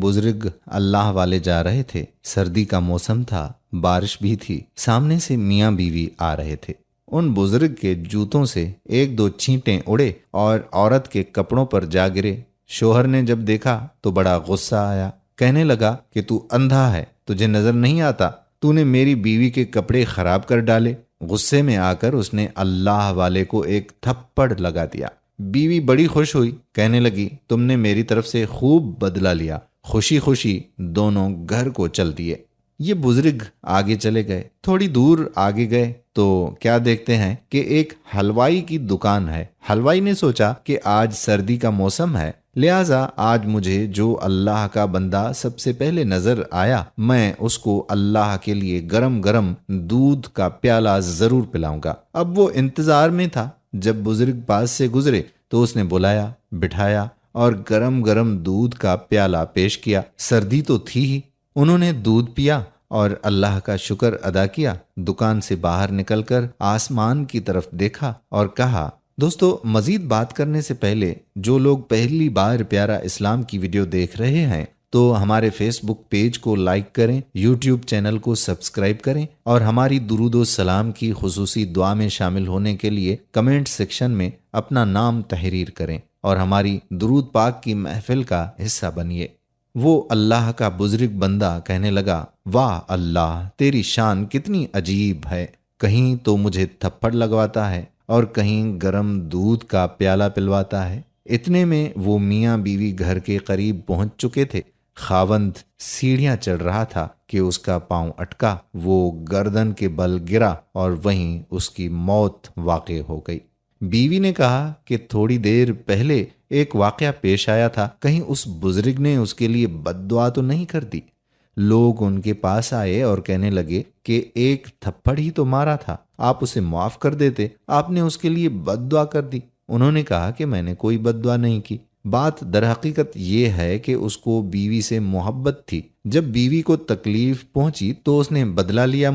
بزرگ اللہ والے جا رہے تھے۔ سردی کا موسم تھا، بارش بھی تھی۔ سامنے سے میاں بیوی آ رہے تھے۔ ان بزرگ کے جوتوں سے ایک دو چھینٹیں اڑے اور عورت کے کپڑوں پر جا گرے۔ شوہر نے جب دیکھا تو بڑا غصہ آیا، کہنے لگا کہ تو اندھا ہے، تجھے نظر نہیں آتا؟ تو نے میری بیوی کے کپڑے خراب کر ڈالے۔ غصے میں آ کر اس نے اللہ والے کو ایک تھپڑ لگا دیا۔ بیوی بڑی خوش ہوئی، کہنے لگی تم نے میری طرف سے خوب بدلہ لیا۔ خوشی خوشی دونوں گھر کو چل دیے۔ یہ بزرگ آگے چلے گئے۔ تھوڑی دور آگے گئے تو کیا دیکھتے ہیں کہ ایک حلوائی کی دکان ہے۔ حلوائی نے سوچا کہ آج سردی کا موسم ہے، لہٰذا آج مجھے جو اللہ کا بندہ سب سے پہلے نظر آیا، میں اس کو اللہ کے لیے گرم گرم دودھ کا پیالہ ضرور پلاؤں گا۔ اب وہ انتظار میں تھا۔ جب بزرگ پاس سے گزرے تو اس نے بلایا، بٹھایا اور گرم گرم دودھ کا پیالہ پیش کیا۔ سردی تو تھی ہی، انہوں نے دودھ پیا اور اللہ کا شکر ادا کیا۔ دکان سے باہر نکل کر آسمان کی طرف دیکھا اور کہا۔ دوستو، مزید بات کرنے سے پہلے جو لوگ پہلی بار پیارا اسلام کی ویڈیو دیکھ رہے ہیں تو ہمارے فیس بک پیج کو لائک کریں، یوٹیوب چینل کو سبسکرائب کریں اور ہماری درود و سلام کی خصوصی دعا میں شامل ہونے کے لیے کمنٹ سیکشن میں اپنا نام تحریر کریں اور ہماری درود پاک کی محفل کا حصہ بنیے۔ وہ اللہ کا بزرگ بندہ کہنے لگا، واہ اللہ، تیری شان کتنی عجیب ہے، کہیں تو مجھے تھپڑ لگواتا ہے اور کہیں گرم دودھ کا پیالہ پلواتا ہے۔ اتنے میں وہ میاں بیوی گھر کے قریب پہنچ چکے تھے۔ خاوند سیڑھیاں چڑھ رہا تھا کہ اس کا پاؤں اٹکا، وہ گردن کے بل گرا اور وہیں اس کی موت واقع ہو گئی۔ بیوی نے کہا کہ تھوڑی دیر پہلے ایک واقعہ پیش آیا تھا، کہیں اس بزرگ نے اس کے لیے بد دعا تو نہیں کر دی؟ لوگ ان کے پاس آئے اور کہنے لگے کہ ایک تھپڑ ہی تو مارا تھا، آپ اسے معاف کر دیتے، آپ نے اس کے لیے بد دعا کر دی۔ انہوں نے کہا کہ میں نے کوئی بد دعا نہیں کی۔ بات در حقیقت یہ ہے کہ اس کو بیوی سے محبت تھی۔ جب بیوی کو تکلیف پہنچی تو اس نے بدلہ لیا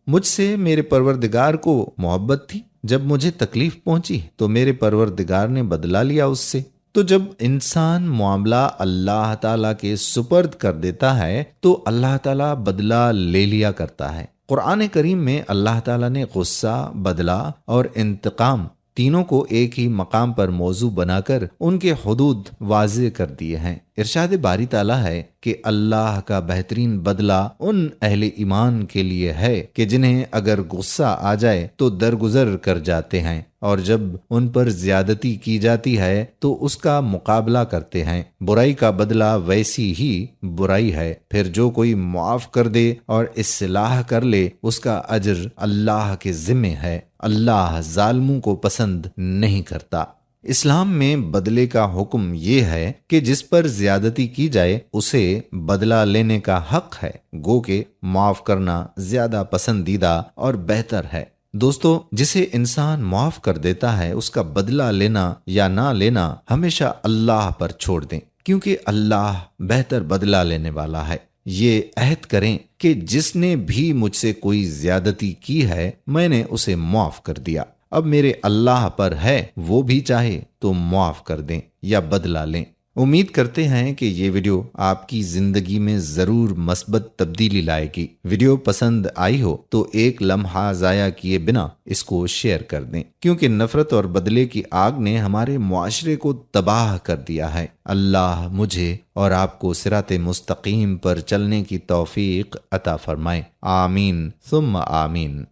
مجھ سے میرے پروردگار کو محبت تھی۔ جب مجھے تکلیف پہنچی تو میرے پروردگار نے بدلہ لیا اس سے۔ تو جب انسان معاملہ اللہ تعالیٰ کے سپرد کر دیتا ہے تو اللہ تعالیٰ بدلہ لے لیا کرتا ہے۔ قرآن کریم میں اللہ تعالیٰ نے غصہ، بدلہ اور انتقام تینوں کو ایک ہی مقام پر موضوع بنا کر ان کے حدود واضح کر دیے ہیں۔ ارشاد باری تعالیٰ ہے کہ اللہ کا بہترین بدلہ ان اہل ایمان کے لیے ہے کہ جنہیں اگر غصہ آ جائے تو درگزر کر جاتے ہیں، اور جب ان پر زیادتی کی جاتی ہے تو اس کا مقابلہ کرتے ہیں۔ برائی کا بدلہ ویسی ہی برائی ہے، پھر جو کوئی معاف کر دے اور اصلاح کر لے اس کا اجر اللہ کے ذمہ ہے۔ اللہ ظالموں کو پسند نہیں کرتا۔ اسلام میں بدلے کا حکم یہ ہے کہ جس پر زیادتی کی جائے اسے بدلہ لینے کا حق ہے، گو کہ معاف کرنا زیادہ پسندیدہ اور بہتر ہے۔ دوستو، جسے انسان معاف کر دیتا ہے اس کا بدلہ لینا یا نہ لینا ہمیشہ اللہ پر چھوڑ دیں، کیونکہ اللہ بہتر بدلہ لینے والا ہے۔ یہ عہد کریں کہ جس نے بھی مجھ سے کوئی زیادتی کی ہے میں نے اسے معاف کر دیا۔ اب میرے اللہ پر ہے، وہ بھی چاہے تو معاف کر دیں یا بدلہ لیں۔ امید کرتے ہیں کہ یہ ویڈیو آپ کی زندگی میں ضرور مثبت تبدیلی لائے گی۔ ویڈیو پسند آئی ہو تو ایک لمحہ ضائع کیے بنا اس کو شیئر کر دیں، کیونکہ نفرت اور بدلے کی آگ نے ہمارے معاشرے کو تباہ کر دیا ہے۔ اللہ مجھے اور آپ کو صراط مستقیم پر چلنے کی توفیق عطا فرمائے۔ آمین ثم آمین۔